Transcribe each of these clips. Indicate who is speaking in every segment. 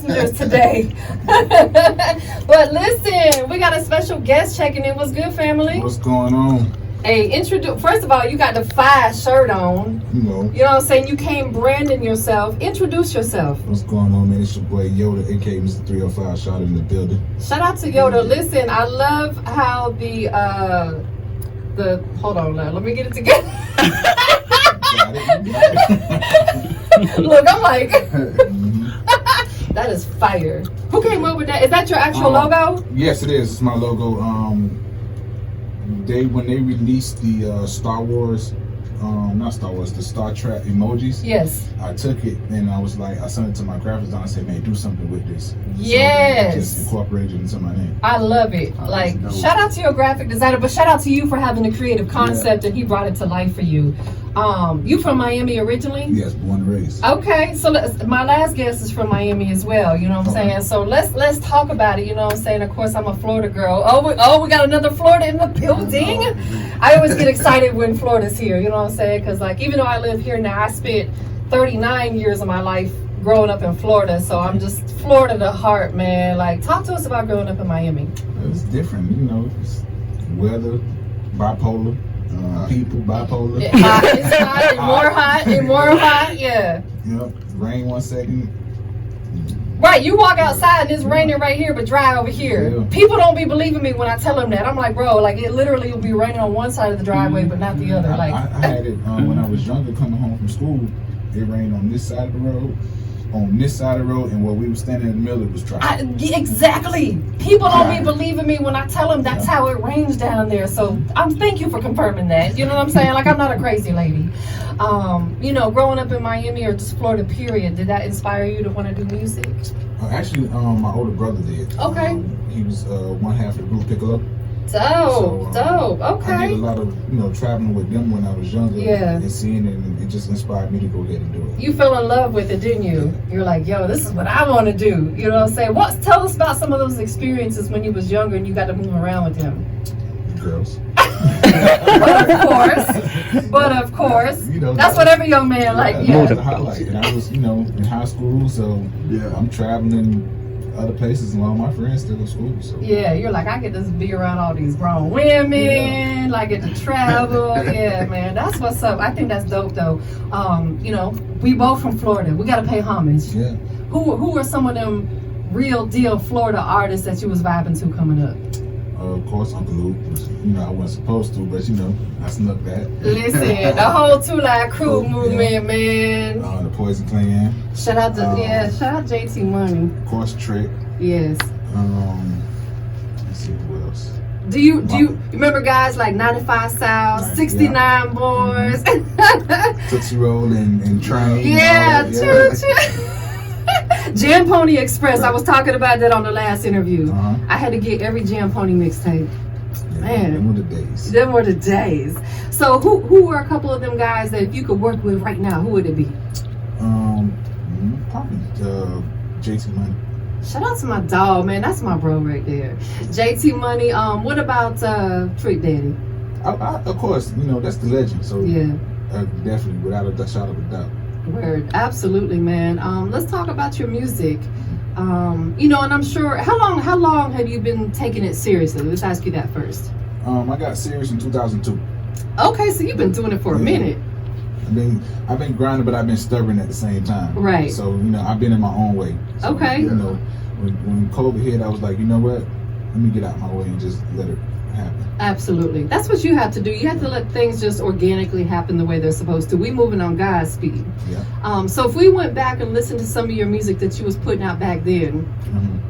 Speaker 1: messengers today. But listen, we got a special guest checking in. What's good, family?
Speaker 2: What's going on?
Speaker 1: Hey, first of all, you got the fire shirt on.
Speaker 2: You know
Speaker 1: what I'm saying? You came branding yourself. Introduce yourself.
Speaker 2: what's going on, man? It's your boy Yooda, aka Mr. 305, shot in the building.
Speaker 1: Shout out to Yooda. Listen, I love how the hold on now, let me get it together. Look, I'm like that is fire. Who came up with that? Is that your actual logo?
Speaker 2: Yes, it is. It's my logo. When they released the Star Wars, not Star Wars, the Star Trek emojis.
Speaker 1: Yes.
Speaker 2: I took it and I was like, I sent it to my graphics designer. I said, man, do something with this.
Speaker 1: Yes.
Speaker 2: So I just incorporated it into my name.
Speaker 1: I love it. Like, shout out to your graphic designer, but shout out to you for having the creative concept and he brought it to life for you. You from Miami originally?
Speaker 2: Yes, born and raised.
Speaker 1: Okay, so my last guest is from Miami as well, you know what I'm saying? So let's talk about it, you know what I'm saying? Of course, I'm a Florida girl. Oh, we got another Florida in the building. I always get excited when Florida's here, you know what I'm saying? Because like, even though I live here now, I spent 39 years of my life growing up in Florida, so I'm just Florida to heart, man. Like, talk to us about growing up in Miami.
Speaker 2: It's different, you know, it's weather, bipolar. People bipolar.
Speaker 1: It's hot and more hot, yeah.
Speaker 2: Yep, rain 1 second.
Speaker 1: Right, you walk outside and it's raining right here but dry over here.
Speaker 2: Yeah.
Speaker 1: People don't be believing me when I tell them that. I'm like, bro, like it literally will be raining on one side of the driveway but not the other. Like
Speaker 2: I had it when I was younger coming home from school. It rained on this side of the road, and where we were standing in the middle, it was dry.
Speaker 1: Exactly. People don't be believing me when I tell them that's how it rains down there. So thank you for confirming that. You know what I'm saying? Like, I'm not a crazy lady. You know, growing up in Miami or just Florida period, did that inspire you to want to do music?
Speaker 2: Actually, my older brother did.
Speaker 1: Okay.
Speaker 2: He was one half of the group Piccolo.
Speaker 1: Dope. Okay.
Speaker 2: I did a lot of traveling with them when I was younger.
Speaker 1: Yeah.
Speaker 2: And seeing it, and it just inspired me to go ahead and do it.
Speaker 1: You fell in love with it, didn't you? Yeah. You're like, yo, this is what I want to do. You know what I'm saying? Tell us about some of those experiences when you was younger and you got to move around with him.
Speaker 2: Girls.
Speaker 1: But of course, that's what every young man like. Yeah.
Speaker 2: That was a highlight. And I was, in high school, so yeah, I'm traveling other places and all my friends still in school. So
Speaker 1: yeah, you're like, I get to be around all these grown women, like get to travel. Yeah, man, that's what's up. I think that's dope though. We both from Florida. We gotta pay homage.
Speaker 2: Yeah.
Speaker 1: Who are some of them real deal Florida artists that you was vibing to coming up?
Speaker 2: Of course, Uncle Luke. I wasn't supposed to, but I snuck that.
Speaker 1: Listen, the whole Two Live Crew movement, man.
Speaker 2: The Poison Clan.
Speaker 1: Shout out JT Money.
Speaker 2: Of course, Trick.
Speaker 1: Yes.
Speaker 2: Let's see who else.
Speaker 1: Do you remember guys like 95 South, 69 Boys,
Speaker 2: Tootsie Roll and Train?
Speaker 1: Yeah, Jam Pony Express. Right. I was talking about that on the last interview. I had to get every Jam Pony mixtape.
Speaker 2: Yeah,
Speaker 1: man,
Speaker 2: them were the days.
Speaker 1: So who were a couple of them guys that if you could work with right now, who would it be?
Speaker 2: Probably JT Money.
Speaker 1: Shout out to my dog, man. That's my bro right there. JT Money. What about Trick Daddy?
Speaker 2: Of course, that's the legend. So
Speaker 1: yeah,
Speaker 2: definitely without a shadow of a doubt.
Speaker 1: Word, absolutely, man. Let's talk about your music. And I'm sure. How long have you been taking it seriously? Let's ask you that first.
Speaker 2: I got serious in 2002.
Speaker 1: Okay, so you've been doing it for a minute.
Speaker 2: I've been grinding, but I've been stubborn at the same time.
Speaker 1: Right.
Speaker 2: So I've been in my own way. So,
Speaker 1: okay.
Speaker 2: When COVID hit, I was like, you know what? Let me get out of my way and just let it happen.
Speaker 1: Absolutely. That's what you have to do. You have to let things just organically happen the way they're supposed to. We moving on God's speed.
Speaker 2: Yeah.
Speaker 1: So if we went back and listened to some of your music that you was putting out back then,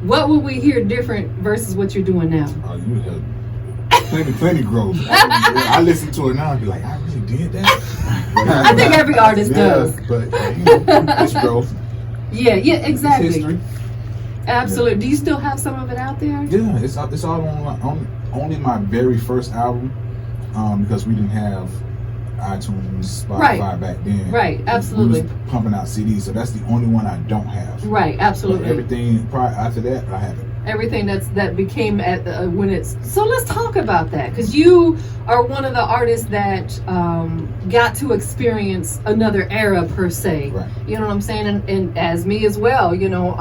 Speaker 1: what would we hear different versus what you're doing now?
Speaker 2: Oh, you would have plenty growth. I listen to it now and be like, I really did that.
Speaker 1: I think every artist does.
Speaker 2: But it's growth.
Speaker 1: Yeah, exactly.
Speaker 2: It's history.
Speaker 1: Absolutely. Do you still have some of it out there?
Speaker 2: Yeah, it's all on only my very first album, because we didn't have iTunes, Spotify back then.
Speaker 1: Right, absolutely.
Speaker 2: We was pumping out CDs, so that's the only one I don't have.
Speaker 1: Right, absolutely.
Speaker 2: But everything prior after that, I have it.
Speaker 1: everything that became at when it's. So let's talk about that, because you are one of the artists that got to experience another era per se.
Speaker 2: Right.
Speaker 1: You know what I'm saying? And as me as well, you know,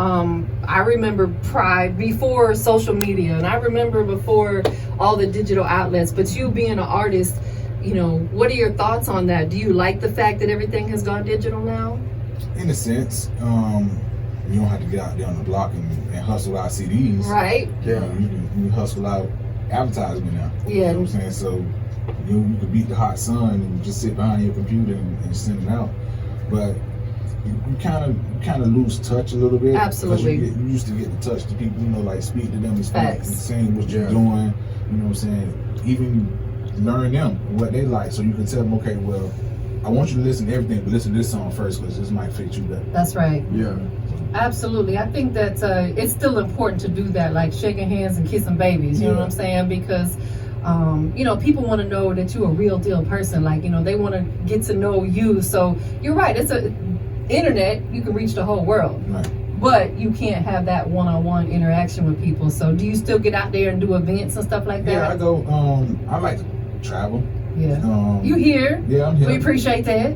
Speaker 1: I remember before social media, and I remember before all the digital outlets. But you being an artist, you know, what are your thoughts on that? Do you like the fact that everything has gone digital now?
Speaker 2: In a sense, you don't have to get out there on the block and hustle out CDs.
Speaker 1: Right.
Speaker 2: Yeah, you hustle out advertisement now.
Speaker 1: Yeah.
Speaker 2: You know what I'm saying? So you could beat the hot sun and just sit behind your computer and send it out. But you kind of lose touch a little bit.
Speaker 1: Absolutely.
Speaker 2: You used to get to touch the people, you know, like speak to them and
Speaker 1: Facts.
Speaker 2: saying what you're doing. You know what I'm saying? Even learn them what they like, so you can tell them, okay, well, I want you to listen to everything, but listen to this song first because this might fit you better.
Speaker 1: That's right.
Speaker 3: Yeah.
Speaker 1: Absolutely. I think that it's still important to do that, like shaking hands and kissing babies. You know what I'm saying? Because you know, people want to know that you're a real deal person. Like, you know, they want to get to know you. So you're right. It's a internet. You can reach the whole world.
Speaker 2: Right.
Speaker 1: But you can't have that one-on-one interaction with people. So do you still get out there and do events and stuff like that?
Speaker 2: Yeah, I go. I like to travel.
Speaker 1: Yeah. You here?
Speaker 2: Yeah, I'm here.
Speaker 1: We appreciate that.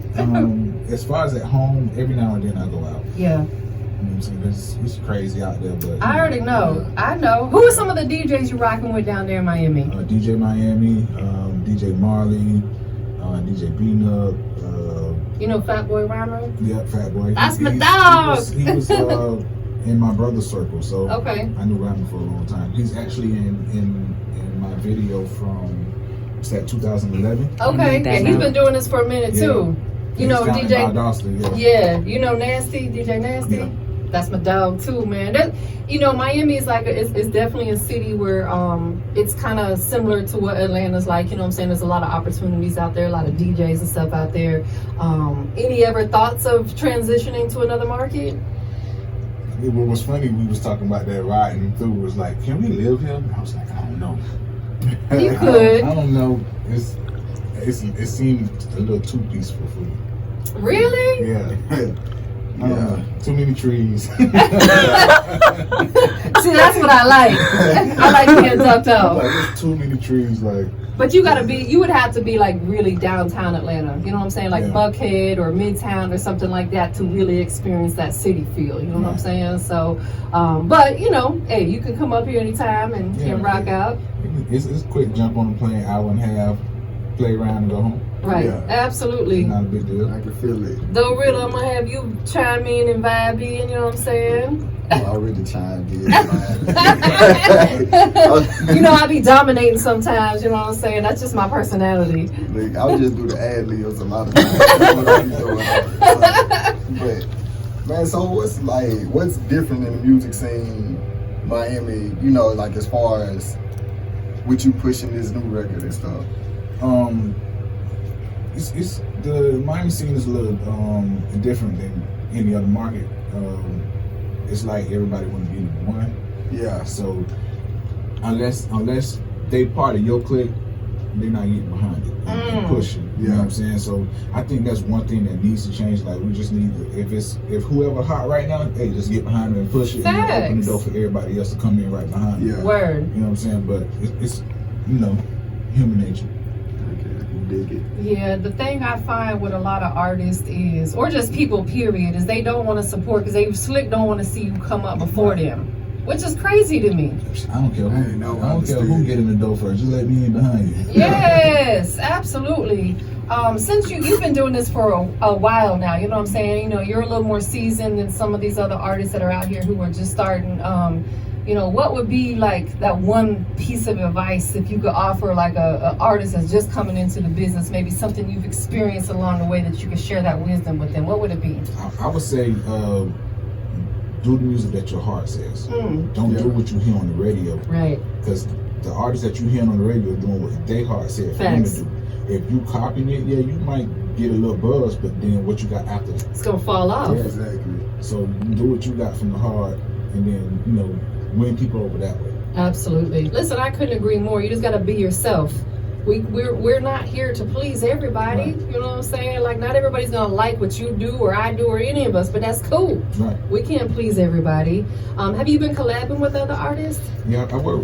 Speaker 2: As far as at home, every now and then I go out.
Speaker 1: Yeah.
Speaker 2: You know what I'm saying? It's crazy out there, but
Speaker 1: I already know. I know. Who are some of the DJs you're rocking with down there in Miami?
Speaker 2: DJ Miami, DJ Marley, DJ B-Nub.
Speaker 1: You know Fat Boy Rhymer?
Speaker 2: Yeah, Fat Boy.
Speaker 1: That's my dog.
Speaker 2: He was in my brother's circle, so
Speaker 1: okay.
Speaker 2: I knew Rhymer for a long time. He's actually in my video from 2011.
Speaker 1: Okay, yeah, he's been doing this for a minute too. You know, DJ. Yeah, you know Nasty, DJ Nasty.
Speaker 2: Yeah.
Speaker 1: That's my dog too, man. That, you know, Miami is like it's definitely a city where it's kind of similar to what Atlanta's like. You know what I'm saying? There's a lot of opportunities out there, a lot of DJs and stuff out there. Any ever thoughts of transitioning to another market?
Speaker 2: What was funny, we was talking about that riding through, was like, can we live here? I was like, I don't know.
Speaker 1: You could.
Speaker 2: I don't know. It seemed a little too peaceful for me.
Speaker 1: Really?
Speaker 2: Yeah. Too many trees. See,
Speaker 1: that's what I like. I like being ducked out.
Speaker 2: Like, there's too many trees, like.
Speaker 1: But you would have to be like really downtown Atlanta. You know what I'm saying? Like Buckhead or Midtown or something like that to really experience that city feel. You know what I'm saying? So, but you know, hey, you can come up here anytime and rock out.
Speaker 2: It's a quick jump on the plane, hour and a half, play around and go home.
Speaker 1: Right, absolutely.
Speaker 2: It's not a big deal.
Speaker 3: I can feel it.
Speaker 1: Though, really, I'm gonna have you chime in and vibe in. You know what I'm saying?
Speaker 3: I already chimed in.
Speaker 1: You know, I be dominating sometimes. You know what I'm saying? That's just my personality.
Speaker 3: Like, I'll just do the ad-libs a lot of times. That's what I be doing. But man, so what's different in the music scene, Miami? You know, like as far as with you pushing this new record and stuff.
Speaker 2: It's the Miami scene is a little different than any other market. It's like everybody want to be number one.
Speaker 3: Yeah.
Speaker 2: So unless they part of your clique, they're not getting behind it and pushing. You know what I'm saying? So I think that's one thing that needs to change. Like, we just need to, if whoever hot right now, hey, just get behind it and push it, and open the door for everybody else to come in right behind it.
Speaker 1: Word.
Speaker 2: You know what I'm saying? But it's you know, human nature.
Speaker 3: Dig it.
Speaker 1: Yeah, the thing I find with a lot of artists is, or just people period, is they don't want to support because they slick don't want to see you come up before them, which is crazy to me.
Speaker 2: I don't care who get in the door first, just let me in behind you.
Speaker 1: Yes, absolutely. Since you've been doing this for a while now, you know what I'm saying? You know, you're a little more seasoned than some of these other artists that are out here who are just starting. You know, what would be like that one piece of advice if you could offer like a artist that's just coming into the business, maybe something you've experienced along the way that you could share that wisdom with them? What would it be?
Speaker 2: I would say do the music that your heart says. Don't do what you hear on the radio.
Speaker 1: Right.
Speaker 2: Because the artists that you hear on the radio are doing what their heart said for them to do. If you copying it, yeah, you might get a little buzz, but then what you got after that?
Speaker 1: It's going to fall off.
Speaker 2: Yeah, exactly. So do what you got from the heart, and then, you know, win people over that way.
Speaker 1: Absolutely. Listen, I couldn't agree more. You just got to be yourself. we're not here to please everybody.
Speaker 2: Right.
Speaker 1: You know what I'm saying? Like, not everybody's gonna like what you do or I do or any of us, but that's cool.
Speaker 2: Right.
Speaker 1: We can't please everybody. Have you been collabing with other artists?
Speaker 2: Yeah, I work.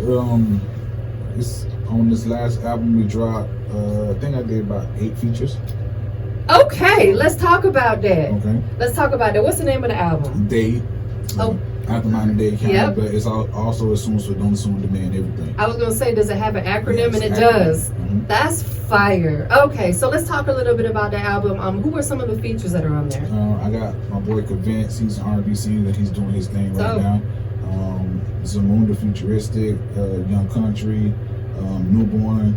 Speaker 2: It's on this last album we dropped. I think I did about 8 features.
Speaker 1: Okay, let's talk about that.
Speaker 2: Okay.
Speaker 1: Let's talk about that. What's the name of the album?
Speaker 2: D.A.D.E.
Speaker 1: Oh.
Speaker 2: After Mine Day County,
Speaker 1: Yep.
Speaker 2: but it's also assumes for don't assume demand everything.
Speaker 1: I was gonna say, does it have an acronym?
Speaker 2: Yes,
Speaker 1: And it
Speaker 2: acronym.
Speaker 1: does.
Speaker 2: Mhm.
Speaker 1: That's fire. Okay, so let's talk a little bit about the album. Who are some of the features that are on there?
Speaker 2: I got my boy Vince. He's an R&B singer. He's doing his thing right
Speaker 1: Dope.
Speaker 2: now. Zamunda Futuristic, Young Country, Nubawn.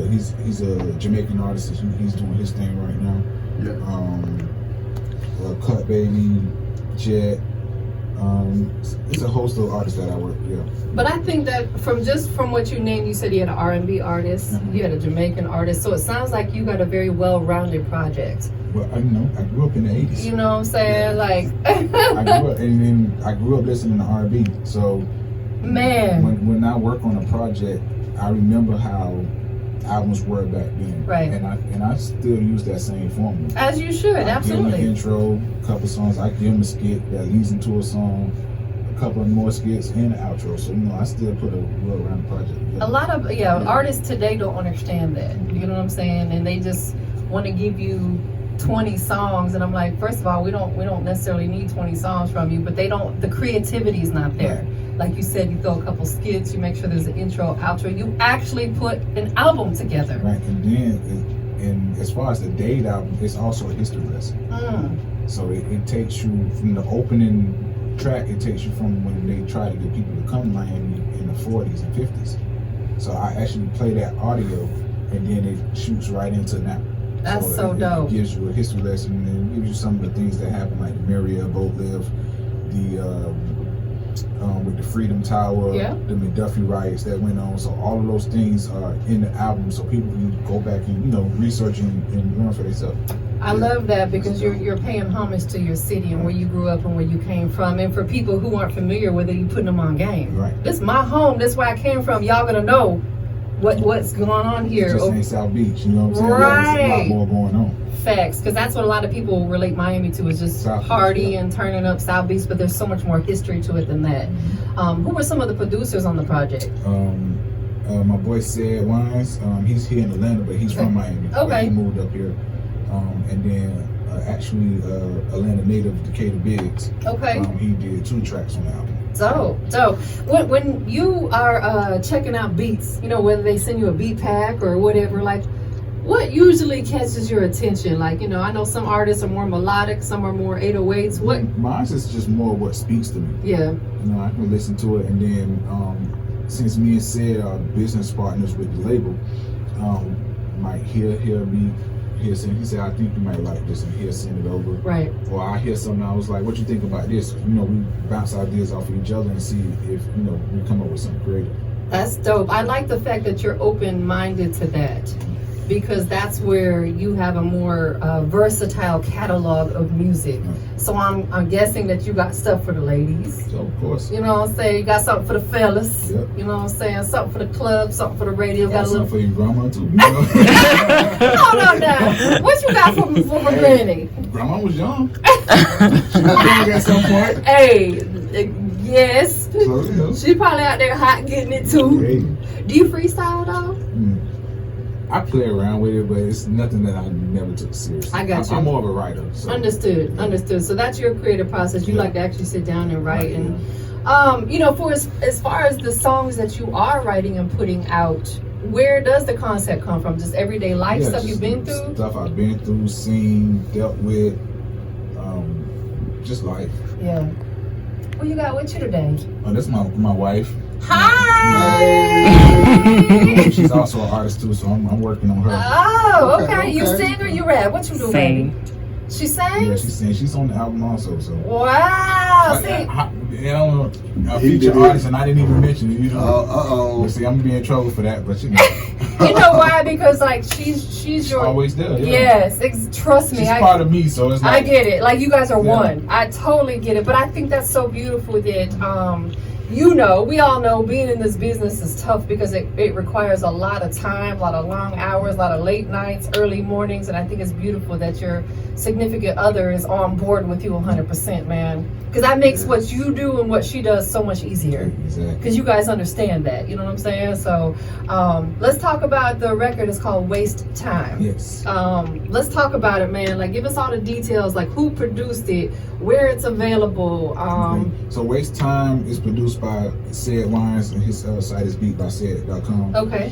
Speaker 2: He's a Jamaican artist. He's doing his thing right now.
Speaker 3: Yeah.
Speaker 2: Cut Baby, Jet. It's a host of artists that I work with. Yeah.
Speaker 1: But I think that from what you named, you said you had an R&B artist,
Speaker 2: Mhm.
Speaker 1: you had a Jamaican artist, so it sounds like you got a very well-rounded project.
Speaker 2: Well, I grew up in the '80s.
Speaker 1: You know what I'm saying? Like,
Speaker 2: I grew up listening to R&B. So
Speaker 1: man,
Speaker 2: when I work on a project, I remember how albums were back then.
Speaker 1: Right.
Speaker 2: And I still use that same formula.
Speaker 1: as you should,
Speaker 2: I give them
Speaker 1: absolutely.
Speaker 2: an intro, a couple songs. I give them a skit that leads into a song, a couple of more skits, and an outro. So I still put a well-rounded project together.
Speaker 1: A lot of artists today don't understand that. You know what I'm saying? And they just want to give you 20 songs, and I'm like, first of all, we don't necessarily need 20 songs from you, but the creativity is not there.
Speaker 2: Right.
Speaker 1: Like you said, you throw a couple skits, you make sure there's an intro, outro. You actually put an album together.
Speaker 2: Right, and then and as far as the D.A.D.E. album, it's also a history lesson. So it takes you from the opening track. It takes you from when they try to get people to come to Miami in the 40s and 50s. So I actually play that audio, and then it shoots right into now.
Speaker 1: That's so dope.
Speaker 2: It gives you a history lesson, and it gives you some of the things that happened, like the Mariel boat lift, with the Freedom Tower,
Speaker 1: Yeah.
Speaker 2: the McDuffie riots that went on. So all of those things are in the album, so people can go back and research and learn for themselves.
Speaker 1: I love that because you're paying homage to your city and where you grew up and where you came from. And for people who aren't familiar with it, you putting them on game.
Speaker 2: Right.
Speaker 1: This is my home. This is where I came from. Y'all gonna know what's going on here.
Speaker 2: It just ain't South Beach, you know what I'm saying?
Speaker 1: Right.
Speaker 2: There's a lot more going on.
Speaker 1: Facts, because that's what a lot of people relate Miami to, is just
Speaker 2: South Beach,
Speaker 1: party
Speaker 2: yeah.
Speaker 1: and turning up South Beach, but there's so much more history to it than that. Who were some of the producers on the project?
Speaker 2: My boy Sid Wines, he's here in Atlanta, but he's from Miami.
Speaker 1: Okay.
Speaker 2: But he moved up here. And then actually Atlanta native Decatur Biggs.
Speaker 1: Okay.
Speaker 2: He did 2 tracks on the album.
Speaker 1: Dope. When you are checking out beats, whether they send you a beat pack or whatever, like, what usually catches your attention? Like, I know some artists are more melodic, some are more 808s. What?
Speaker 2: Mine is just more what speaks to me.
Speaker 1: Yeah.
Speaker 2: I can listen to it, and then since me and Sid are business partners with the label, might hear me. He said, I think you might like this, and he'll send it over.
Speaker 1: Right.
Speaker 2: Or I hear something, I was like, what you think about this? We bounce ideas off of each other and see if, we come up with something creative.
Speaker 1: That's dope. I like the fact that you're open-minded to that, because that's where you have a more versatile catalog of music. So I'm guessing that you got stuff for the ladies.
Speaker 2: So, of course.
Speaker 1: You know what I'm saying? You got something for the fellas.
Speaker 2: Yep.
Speaker 1: You know what I'm saying? Something for the club, something for the radio.
Speaker 2: Got
Speaker 1: Got a little.
Speaker 2: something for your grandma, too.
Speaker 1: Hold on now. What you got for my granny?
Speaker 2: Grandma was young. She was young at some point.
Speaker 1: Hey, yes.
Speaker 2: So,
Speaker 1: She probably out there hot getting it too.
Speaker 2: Hey.
Speaker 1: Do you freestyle though?
Speaker 2: I play around with it, but it's nothing that I never took seriously.
Speaker 1: I got you.
Speaker 2: I'm more of a writer. So.
Speaker 1: Understood. So that's your creative process. You like to actually sit down and write. And for as far as the songs that you are writing and putting out, where does the concept come from? Just everyday life stuff you've been through?
Speaker 2: Stuff I've been through, seen, dealt with, just life.
Speaker 1: Yeah. Who you got with you today?
Speaker 2: Oh, that's my wife.
Speaker 1: Hi!
Speaker 2: She's also an artist too, so I'm working on her.
Speaker 1: Oh, okay.
Speaker 3: Okay.
Speaker 1: You sing or you rap? What you do,
Speaker 4: Sing.
Speaker 1: baby? She sings?
Speaker 2: Yeah, she's saying she's on the album also. So.
Speaker 1: Wow. See,
Speaker 2: I don't know. A
Speaker 3: He
Speaker 2: feature
Speaker 3: did.
Speaker 2: artist, and I didn't even mention it.
Speaker 3: Uh-oh.
Speaker 2: See, I'm gonna be in trouble for that, but
Speaker 1: you know why? Because like she's your
Speaker 2: always there. Yeah.
Speaker 1: Yes, trust me.
Speaker 2: She's part of me, so it's like
Speaker 1: I get it. Like you guys are
Speaker 2: Yeah.
Speaker 1: one. I totally get it. But I think that's so beautiful that we all know being in this business is tough because it requires a lot of time, a lot of long hours, a lot of late nights, early mornings, and I think it's beautiful that your significant other is on board with you 100%, man. Because that makes what you do and what she does so much easier.
Speaker 2: Exactly.
Speaker 1: Because you guys understand that, you know what I'm saying? So let's talk about the record. It's called Waste Time.
Speaker 2: Yes.
Speaker 1: Let's talk about it, man. Like, give us all the details, like who produced it, where it's available.
Speaker 2: So Waste Time is produced by Said Wines, and his site is beatbysaid.com.
Speaker 1: Okay.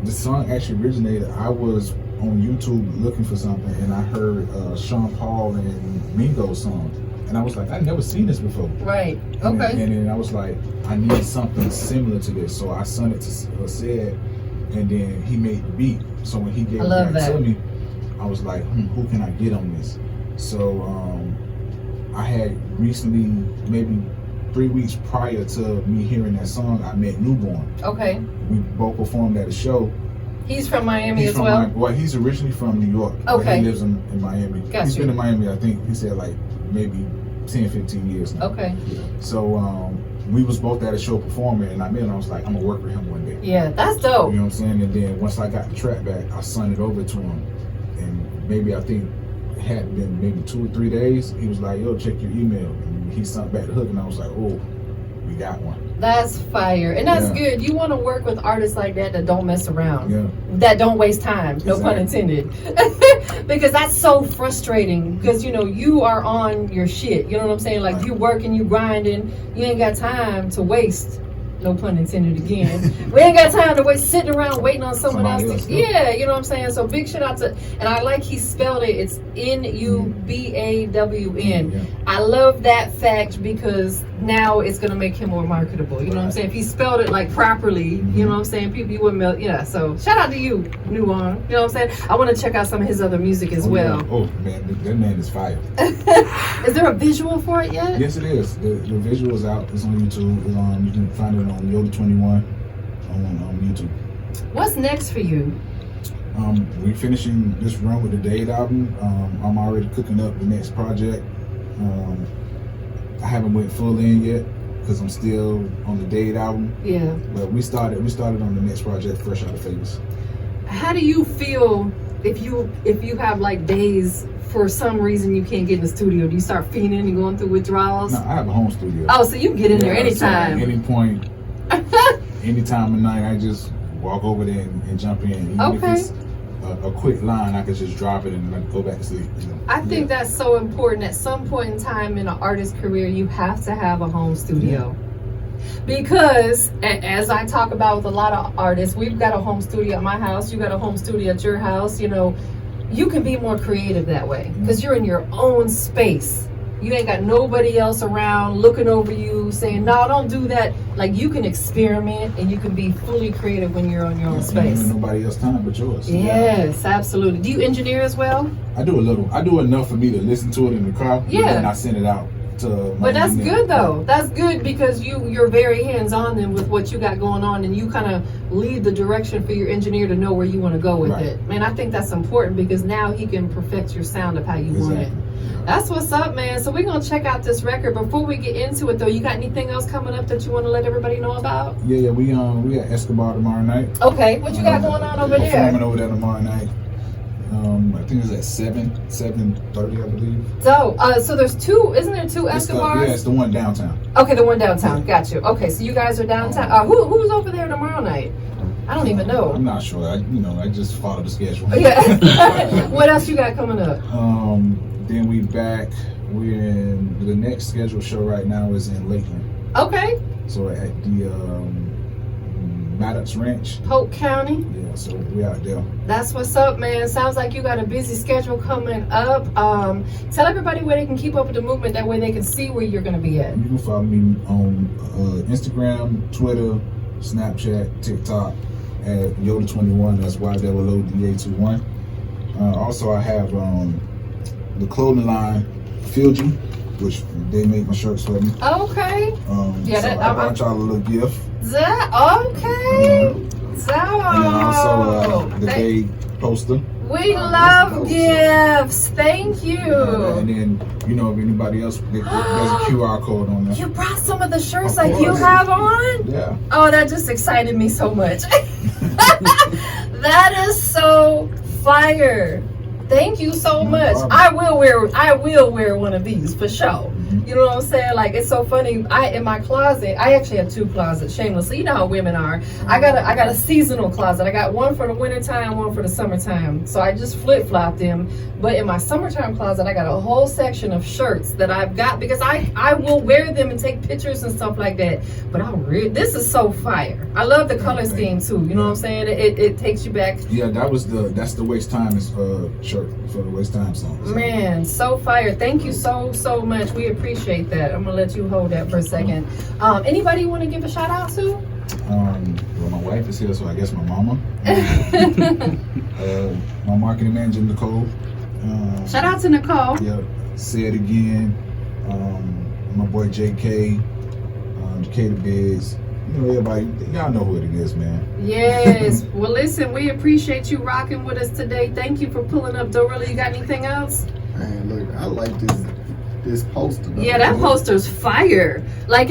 Speaker 2: The song actually originated, I was on YouTube looking for something, and I heard Sean Paul and Mingo's song. And I was like, I've never seen this before.
Speaker 1: Right. Okay.
Speaker 2: And then I was like, I need something similar to this. So I sent it to Said, and then he made the beat. So when he gave it back to me, I was like, who can I get on this? So I had recently, maybe 3 weeks prior to me hearing that song, I met Nubawn.
Speaker 1: Okay.
Speaker 2: We both performed at a show.
Speaker 1: He's from Miami as well?
Speaker 2: Well, he's originally from New York.
Speaker 1: Okay.
Speaker 2: But he lives in Miami.
Speaker 1: Gotcha.
Speaker 2: He's been in Miami, I think, he said like maybe 10, 15 years now.
Speaker 1: Okay.
Speaker 2: So we was both at a show performing, and I met him. I was like, I'm going to work with him one day.
Speaker 1: Yeah, that's dope.
Speaker 2: You know what I'm saying? And then once I got the track back, I sent it over to him. And maybe I think it had been maybe 2 or 3 days. He was like, yo, check your email. And he sent back the hook, and I was like, oh, we got one.
Speaker 1: That's fire. And that's good. You want to work with artists like that don't mess around.
Speaker 2: Yeah.
Speaker 1: That don't waste time. No pun intended. Because that's so frustrating. Because, you are on your shit. You know what I'm saying? Like, you working, you grinding. You ain't got time to waste. No pun intended again. We ain't got time to waste sitting around waiting on someone else. Yeah, you know what I'm saying? So big shout out to, and I like he spelled it. It's Nubawn.
Speaker 2: Yeah.
Speaker 1: I love that fact because now it's going to make him more marketable. You know what I'm saying? If he spelled it like properly, you know what I'm saying? People, you wouldn't, so shout out to you, Nubawn. You know what I'm saying? I want to check out some of his other music as well.
Speaker 2: Yeah. Oh, man, that man is fire.
Speaker 1: Is there a visual for it yet?
Speaker 2: Yes, it is. The visual is out. It's on YouTube. You can find it on Yooda21 on YouTube.
Speaker 1: What's next for you?
Speaker 2: We're finishing this run with the D.A.D.E album. I'm already cooking up the next project. I haven't went full in yet because I'm still on the D.A.D.E album. Yeah. But we started on the next project, Fresh Out of Favors.
Speaker 1: How do you feel if you have like days for some reason you can't get in the studio? Do you start feeling and going through withdrawals?
Speaker 2: No, I have a home studio.
Speaker 1: Oh, so you can get in there anytime.
Speaker 2: So at any point, any time of night, I just walk over there and jump in. Even if it's a quick line, I could just drop it and like, go back to sleep. I think
Speaker 1: that's so important. At some point in time in an artist's career, you have to have a home studio. Because as I talk about with a lot of artists, we've got a home studio at my house, you got a home studio at your house. You can be more creative that way because you're in your own space. You ain't got nobody else around looking over you saying, no, don't do that. Like, you can experiment and you can be fully creative when you're on your own space.
Speaker 2: Nobody else's time but yours.
Speaker 1: Yes, absolutely. Do you engineer as well?
Speaker 2: I do a little. I do enough for me to listen to it in the car. Yeah. And I send it out.
Speaker 1: But that's good though. That's good because you're very hands-on then with what you got going on, and you kind of lead the direction for your engineer to know where you want to go with it. Man, I think that's important because now he can perfect your sound of how you want it. That's what's up, man. So we're gonna check out this record. Before we get into it though, you got anything else coming up that you want to let everybody know about?
Speaker 2: Yeah, we got Escobar tomorrow night.
Speaker 1: Okay, what you got going on over there?
Speaker 2: Performing over there tomorrow night. I think it's at 7:30, I believe.
Speaker 1: So there's two, isn't there two Escobars?
Speaker 2: It's the one downtown.
Speaker 1: Okay, the one downtown. Yeah. Got you. Okay, so you guys are downtown. Who's over there tomorrow night? I don't even know.
Speaker 2: I'm not sure. I just follow the schedule.
Speaker 1: Yeah. What else you got coming up?
Speaker 2: Then we're in the next scheduled show right now is in Lakeland.
Speaker 1: Okay.
Speaker 2: So at the Maddox Ranch,
Speaker 1: Polk County.
Speaker 2: Yeah, so we out there.
Speaker 1: That's what's up, man. Sounds like you got a busy schedule coming up. Tell everybody where they can keep up with the movement. That way they can see where you're going to be at.
Speaker 2: You can follow me on Instagram, Twitter, Snapchat, TikTok at Yooda21. That's YOODA21. Also, I have the clothing line, Feel You, which they make my shirts for me.
Speaker 1: Okay.
Speaker 2: I brought y'all a little gift.
Speaker 1: Okay.
Speaker 2: And then also the D.A.D.E poster.
Speaker 1: We love gifts. Thank you.
Speaker 2: And then, you know, if anybody else, there's a QR code on there.
Speaker 1: You brought some of the shirts like you have on?
Speaker 2: Yeah.
Speaker 1: Oh, that just excited me so much. That is so fire. Thank you so much. I will wear one of these for sure. You know what I'm saying? Like, it's so funny. In my closet, I actually have 2 closets, shamelessly. You know how women are. I got a seasonal closet. I got one for the wintertime, one for the summertime. So I just flip-flop them. But in my summertime closet, I got a whole section of shirts that I've got because I will wear them and take pictures and stuff like that. But this is so fire. I love the color scheme too. You know what I'm saying? It takes you back.
Speaker 2: Yeah, that's the Waste Time shirt for the Waste Time song. So.
Speaker 1: Man, so fire. Thank you so much. We appreciate that. I'm gonna let you hold that for a second. Anybody want to give a shout out to?
Speaker 2: Well, my wife is here, so I guess my mama. My marketing manager, Nicole.
Speaker 1: Shout out to Nicole.
Speaker 2: Yeah, Say It Again. My boy JK, Decatur Biggs. You know, everybody, y'all know who it is, man.
Speaker 1: Yes. Well, listen, we appreciate you rocking with us today. Thank you for pulling up. Doerilla, you got anything else?
Speaker 3: Man, look, I like this poster. Though.
Speaker 1: Yeah, that poster's fire. Like,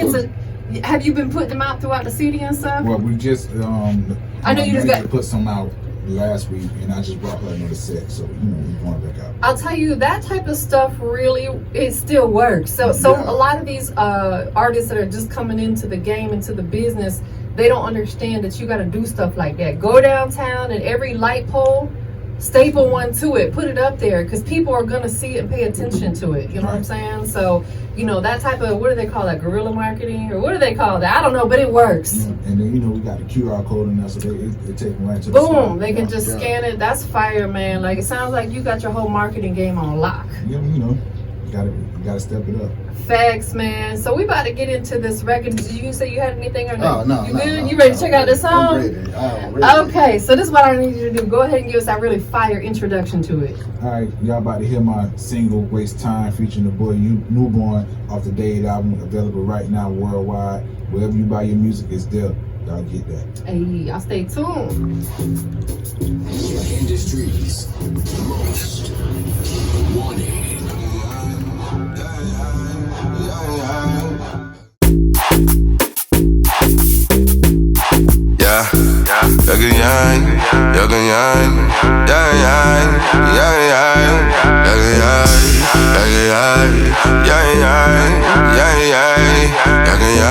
Speaker 1: have you been putting them out throughout the city and stuff?
Speaker 2: Well, we just,
Speaker 1: I know you just got
Speaker 2: to put some out last week, and I just brought her another set, so you know we're going back out.
Speaker 1: I'll tell you, that type of stuff really, it still works. So a lot of these artists that are just coming into the game, into the business, they don't understand that you got to do stuff like that. Go downtown and every light pole, staple one to it, put it up there, because people are gonna see it and pay attention to it. You know what I'm saying? So, you know, that type of, what do they call that, guerrilla marketing, or what do they call that? I don't know, but it works.
Speaker 2: Yeah. And then, you know, we got the QR code in there, so they take them right to the
Speaker 1: Boom,
Speaker 2: site.
Speaker 1: they can just scan it. That's fire, man. Like, it sounds like you got your whole marketing game on lock.
Speaker 2: Yeah, you know, you gotta step it up.
Speaker 1: Facts, man. So we about to get into this record. Did you say you had anything or no?
Speaker 3: No.
Speaker 1: You good? You ready to check out this song?
Speaker 3: I'm ready.
Speaker 1: Okay, so this is what I need you to do. Go ahead and give us that really fire introduction to it.
Speaker 2: All right, y'all about to hear my single "Waste Time" featuring the boy Nubawn off the D.A.D.E album, available right now worldwide. Wherever you buy your music, it's there. Y'all get that.
Speaker 1: Hey, y'all stay tuned.
Speaker 4: Industries most wanted.
Speaker 5: Jag är young, yeah.